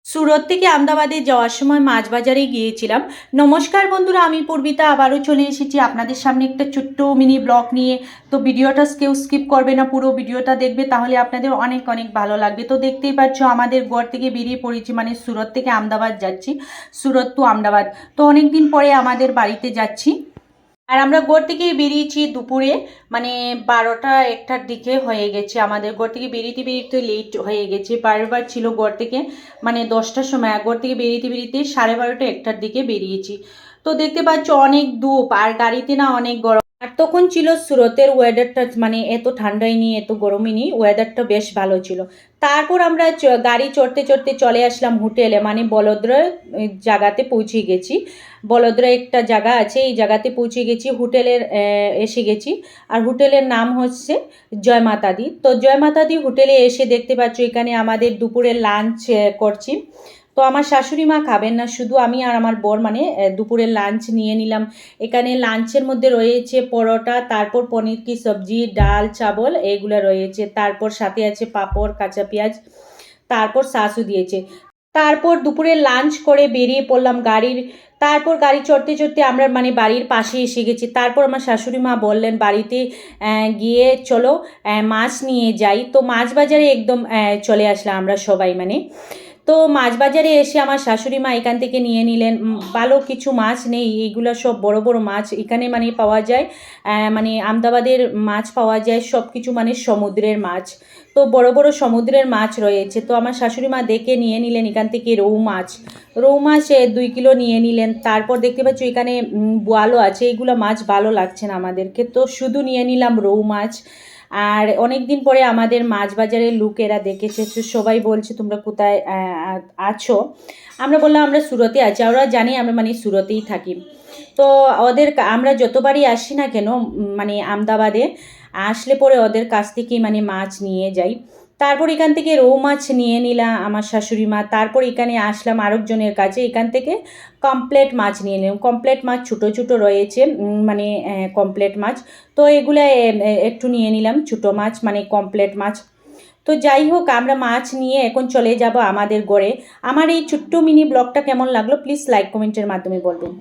সুরত থেকে আমদাবাদে যাওয়ার সময় মাছ বাজারে গিয়েছিলাম। নমস্কার বন্ধুরা, আমি পূর্বিতা আবারও চলে এসেছি আপনাদের সামনে একটা ছোট্ট মিনি ব্লগ নিয়ে। তো ভিডিওটা কেউ স্কিপ করবে না, পুরো ভিডিওটা দেখবে, তাহলে আপনাদের অনেক অনেক ভালো লাগবে। তো দেখতেই পাচ্ছ আমাদের ঘর থেকে বেরিয়ে পড়েছি, মানে সুরত থেকে আমদাবাদ যাচ্ছি, সুরত টু আমদাবাদ। তো অনেক দিন পরে আমাদের বাড়িতে যাচ্ছি। আর আমরা ঘর থেকে বেরিয়েছি দুপুরে, মানে 12টা-1টার দিকে হয়ে গেছে। আমাদের ঘর থেকে বেরিয়ে বেরিয়ে লেট হয়ে গেছে। বারবার ছিল ঘর থেকে, মানে 10টার সময় ঘর থেকে বেরিয়ে বেরিয়ে 12:30-1টার দিকে বেরিয়েছি। তো দেখতে পাচ্ছ অনেক ধূপ, আর গাড়িতে না অনেক গরম। আর তখন ছিল সুরতের ওয়েদারটা, মানে এত ঠান্ডাই নেই, এত গরমই নেই, ওয়েদারটা বেশ ভালো ছিল। তারপর আমরা গাড়ি চড়তে চড়তে চলে আসলাম হোটেলে, মানে বলদ্রা জায়গাতে পৌঁছে গেছি। বলদ্রা একটা জায়গা আছে, এই জায়গাতে পৌঁছে গেছি, হোটেলের এসে গেছি। আর হোটেলের নাম হচ্ছে জয় মাতা দি। তো জয় মাতা দি হোটেলে এসে দেখতে পাচ্ছ এখানে আমাদের দুপুরের লাঞ্চ করছি। তো আমার শাশুড়ি মা খাবেন না, শুধু আমি আর আমার বর, মানে দুপুরের লাঞ্চ নিয়ে নিলাম। এখানে লাঞ্চের মধ্যে রয়েছে পরোটা, তারপর পনির কি সবজি, ডাল চাবল এগুলো রয়েছে, তারপর সাথে আছে পাঁপড়, কাঁচা পেঁয়াজ, তারপর শাসু দিয়েছে। তারপর দুপুরে লাঞ্চ করে বেরিয়ে পড়লাম গাড়ির। তারপর গাড়ি চড়তে চড়তে আমরা মানে বাড়ির পাশে এসে গেছি। তারপর আমার শাশুড়ি মা বললেন বাড়িতে গিয়ে চলো মাছ নিয়ে যাই। তো মাছ বাজারে একদম চলে আসলাম আমরা সবাই, মানে। তো মাছ বাজারে এসে আমার শাশুড়ি মা এখান থেকে নিয়ে নিলেন। ভালো কিছু মাছ নেই, এইগুলো সব বড় বড় মাছ এখানে মানে পাওয়া যায়। মানে আমদাবাদের মাছ পাওয়া যায় সব কিছু, মানে সমুদ্রের মাছ। তো বড় বড় সমুদ্রের মাছ রয়েছে। তো আমার শাশুড়ি মা দেখে নিয়ে নিলেন এখান থেকে রৌ মাছ। রৌ মাছ 2 কিলো নিয়ে নিলেন। তারপর দেখতে পাচ্ছ এখানে বোয়ালও আছে, এইগুলো মাছ ভালো লাগছে না আমাদেরকে, তো শুধু নিয়ে নিলাম রৌ মাছ। আর অনেক দিন পরে আমাদের মাছ বাজারের লোকেরা দেখেছে, তো সবাই বলছে তোমরা কোথায় আছো। আমরা বললাম আমরা সুরতে আছি, ওরা জানি আমরা মানে সুরতেই থাকি। তো ওদের আমরা যতবারই আসি না কেন, মানে আমদাবাদে আসলে পরে ওদের কাছ থেকেই মানে মাছ নিয়ে যাই। তারপর এখান থেকে রৌ মাছ নিয়ে নিলাম আমার শাশুড়ি মা। তারপর এখানে আসলাম আরেকজনের কাছে, এখান থেকে কমপ্লেট মাছ নিয়ে নিলাম। কমপ্লেট মাছ ছোটো ছোটো রয়েছে, মানে কমপ্লেট মাছ। তো এগুলো একটু নিয়ে নিলাম, ছোটো মাছ মানে কমপ্লেট মাছ। তো যাই হোক, আমরা মাছ নিয়ে এখন চলে যাব আমাদের ঘরে। আমার এই ছোট্ট মিনি ব্লগটা কেমন লাগলো প্লিজ লাইক কমেন্টের মাধ্যমে বলবেন।